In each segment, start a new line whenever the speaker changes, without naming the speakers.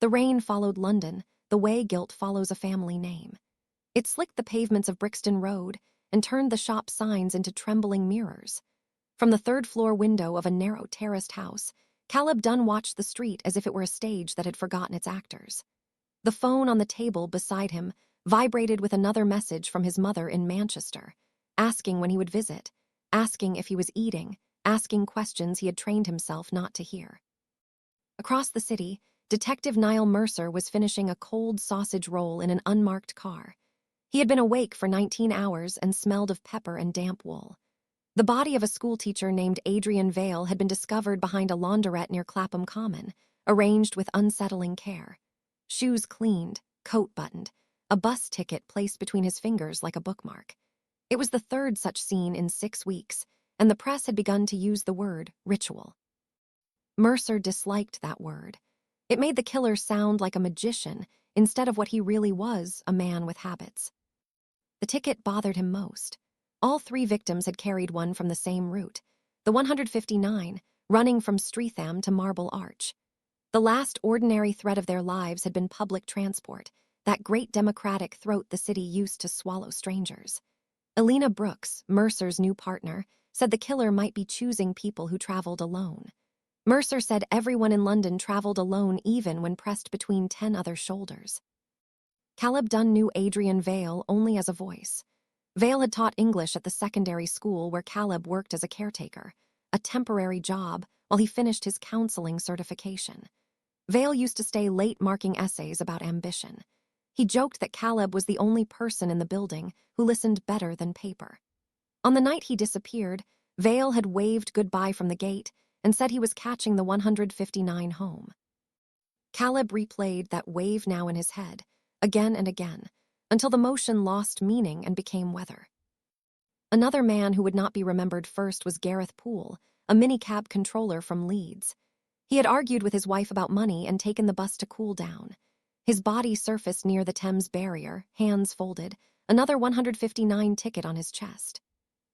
The rain followed London, the way guilt follows a family name. It slicked the pavements of Brixton Road and turned the shop signs into trembling mirrors. From the third-floor window of a narrow terraced house, Caleb Dunne watched the street as if it were a stage that had forgotten its actors. The phone on the table beside him vibrated with another message from his mother in Manchester, asking when he would visit, asking if he was eating, asking questions he had trained himself not to hear. Across the city, Detective Niall Mercer was finishing a cold sausage roll in an unmarked car. He had been awake for 19 hours and smelled of pepper and damp wool. The body of a schoolteacher named Adrian Vale had been discovered behind a launderette near Clapham Common, arranged with unsettling care. Shoes cleaned, coat buttoned, a bus ticket placed between his fingers like a bookmark. It was the third such scene in 6 weeks, and the press had begun to use the word ritual. Mercer disliked that word. It made the killer sound like a magician instead of what he really was, a man with habits. The ticket bothered him most. All 3 victims had carried one from the same route, the 159, running from Streatham to Marble Arch. The last ordinary threat of their lives had been public transport, that great democratic throat the city used to swallow strangers. Elena Brooks, Mercer's new partner, said the killer might be choosing people who traveled alone. Mercer said everyone in London traveled alone even when pressed between 10 other shoulders. Caleb Dunne knew Adrian Vale only as a voice. Vale had taught English at the secondary school where Caleb worked as a caretaker, a temporary job while he finished his counseling certification. Vale used to stay late marking essays about ambition. He joked that Caleb was the only person in the building who listened better than paper. On the night he disappeared, Vale had waved goodbye from the gate and said he was catching the 159 home. Caleb replayed that wave now in his head, again and again, until the motion lost meaning and became weather. Another man who would not be remembered first was Gareth Poole, a minicab controller from Leeds. He had argued with his wife about money and taken the bus to cool down. His body surfaced near the Thames barrier, hands folded, another 159 ticket on his chest.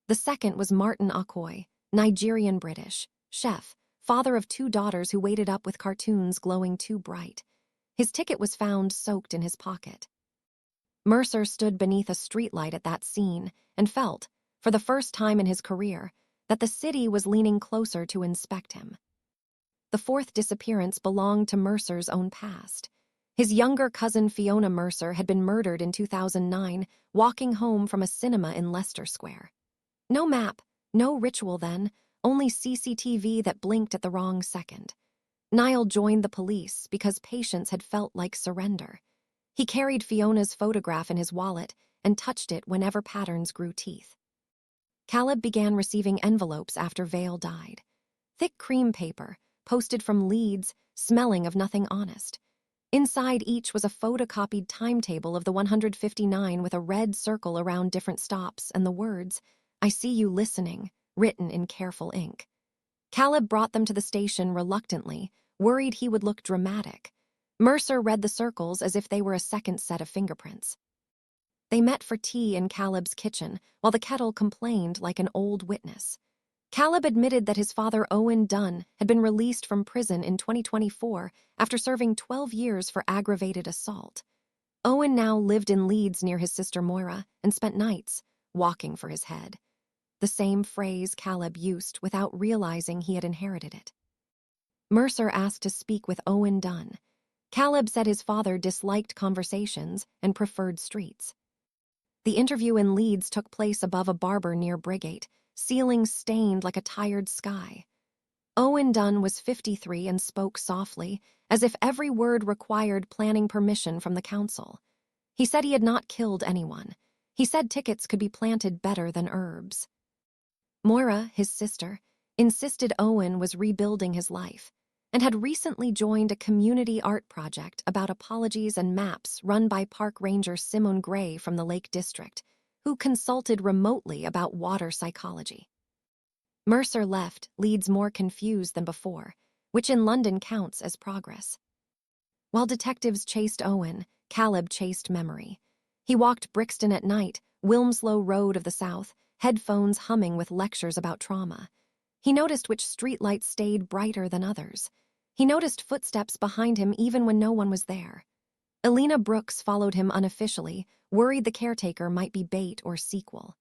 The second was Martin Okoye, Nigerian-British, chef, father of 2 daughters who waited up with cartoons glowing too bright. His ticket was found soaked in his pocket. Mercer stood beneath a streetlight at that scene and felt, for the first time in his career, that the city was leaning closer to inspect him. The 4th disappearance belonged to Mercer's own past. His younger cousin Fiona Mercer had been murdered in 2009, walking home from a cinema in Leicester Square. No map, no ritual then, only CCTV that blinked at the wrong second. Niall joined the police because patience had felt like surrender. He carried Fiona's photograph in his wallet and touched it whenever patterns grew teeth. Caleb began receiving envelopes after Vale died. Thick cream paper, posted from Leeds, smelling of nothing honest. Inside each was a photocopied timetable of the 159 with a red circle around different stops and the words, "I see you listening," written in careful ink. Caleb brought them to the station reluctantly, worried he would look dramatic. Mercer read the circles as if they were a second set of fingerprints. They met for tea in Caleb's kitchen, while the kettle complained like an old witness. Caleb admitted that his father Owen Dunne had been released from prison in 2024 after serving 12 years for aggravated assault. Owen now lived in Leeds near his sister Moira and spent nights walking for his head. The same phrase Caleb used without realizing he had inherited it. Mercer asked to speak with Owen Dunne. Caleb said his father disliked conversations and preferred streets. The interview in Leeds took place above a barber near Brigate, ceiling stained like a tired sky. Owen Dunne was 53 and spoke softly, as if every word required planning permission from the council. He said he had not killed anyone. He said tickets could be planted better than herbs. Moira, his sister, insisted Owen was rebuilding his life and had recently joined a community art project about apologies and maps run by park ranger Simone Gray from the Lake District, who consulted remotely about water psychology. Mercer left Leeds more confused than before, which in London counts as progress. While detectives chased Owen, Caleb chased memory. He walked Brixton at night, Wilmslow Road of the South, headphones humming with lectures about trauma. He noticed which streetlights stayed brighter than others. He noticed footsteps behind him even when no one was there. Elena Brooks followed him unofficially, worried the caretaker might be bait or sequel.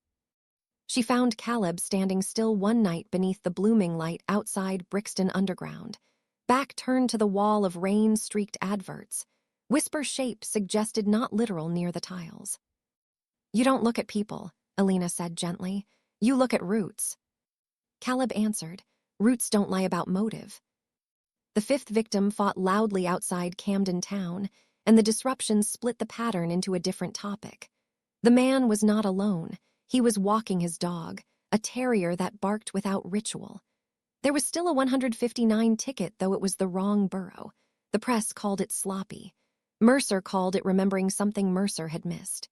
She found Caleb standing still one night beneath the blooming light outside Brixton Underground, back turned to the wall of rain-streaked adverts. Whisper shapes suggested not literal near the tiles. "You don't look at people," Elena said gently. "You look at roots." Caleb answered, "Roots don't lie about motive." The fifth victim fought loudly outside Camden Town, and the disruption split the pattern into a different topic. The man was not alone. He was walking his dog, a terrier that barked without ritual. There was still a 159 ticket, though it was the wrong borough. The press called it sloppy. Mercer called it remembering something Mercer had missed.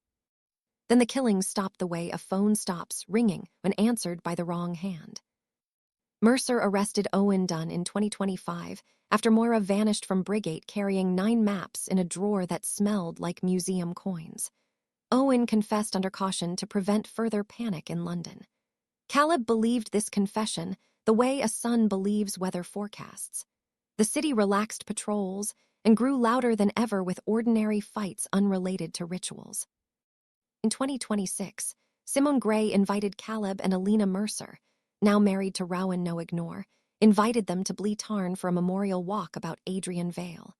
Then the killings stopped the way a phone stops ringing when answered by the wrong hand. Mercer arrested Owen Dunne in 2025 after Moira vanished from Brigate carrying 9 maps in a drawer that smelled like museum coins. Owen confessed under caution to prevent further panic in London. Caleb believed this confession the way a son believes weather forecasts. The city relaxed patrols and grew louder than ever with ordinary fights unrelated to rituals. In 2026, Simone Gray invited Caleb and Elena Mercer, now married to Rowan No Ignore, invited them to Blee Tarn for a memorial walk about Adrian Vale.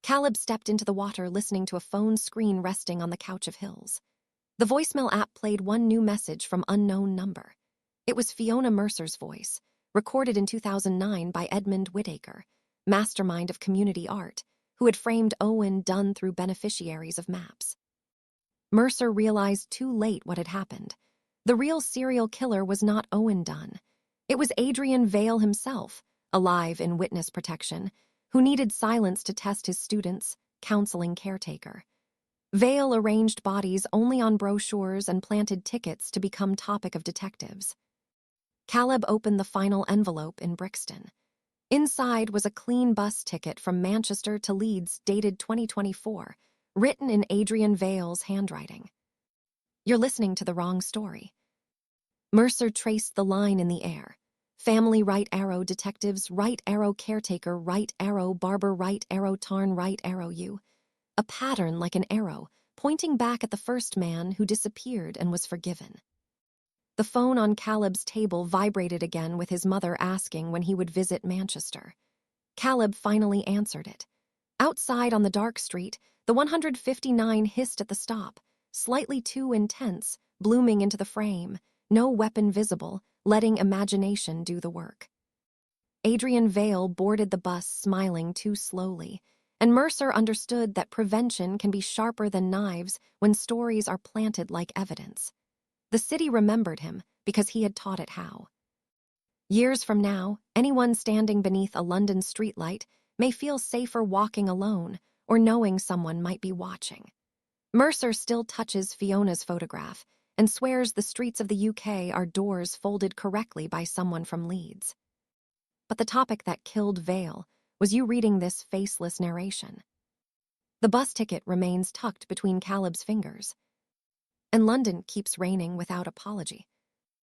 Caleb stepped into the water listening to a phone screen resting on the couch of hills. The voicemail app played one new message from unknown number. It was Fiona Mercer's voice, recorded in 2009 by Edmund Whittaker, mastermind of community art, who had framed Owen Dunne through beneficiaries of maps. Mercer realized too late what had happened. The real serial killer was not Owen Dunne. It was Adrian Vale himself, alive in witness protection, who needed silence to test his students, counseling caretaker. Vale arranged bodies only on brochures and planted tickets to become topic of detectives. Caleb opened the final envelope in Brixton. Inside was a clean bus ticket from Manchester to Leeds dated 2024, written in Adrian Vale's handwriting. "You're listening to the wrong story." Mercer traced the line in the air. Family right arrow detectives, right arrow caretaker, right arrow barber, right arrow Tarn, right arrow you. A pattern like an arrow, pointing back at the first man who disappeared and was forgiven. The phone on Caleb's table vibrated again with his mother asking when he would visit Manchester. Caleb finally answered it. Outside on the dark street, the 159 hissed at the stop, slightly too intense, blooming into the frame, no weapon visible, letting imagination do the work. Adrian Vale boarded the bus smiling too slowly, and Mercer understood that prevention can be sharper than knives when stories are planted like evidence. The city remembered him because he had taught it how. Years from now, anyone standing beneath a London streetlight may feel safer walking alone or knowing someone might be watching. Mercer still touches Fiona's photograph and swears the streets of the UK are doors folded correctly by someone from Leeds. But the topic that killed Vale was you reading this faceless narration. The bus ticket remains tucked between Caleb's fingers. And London keeps raining without apology.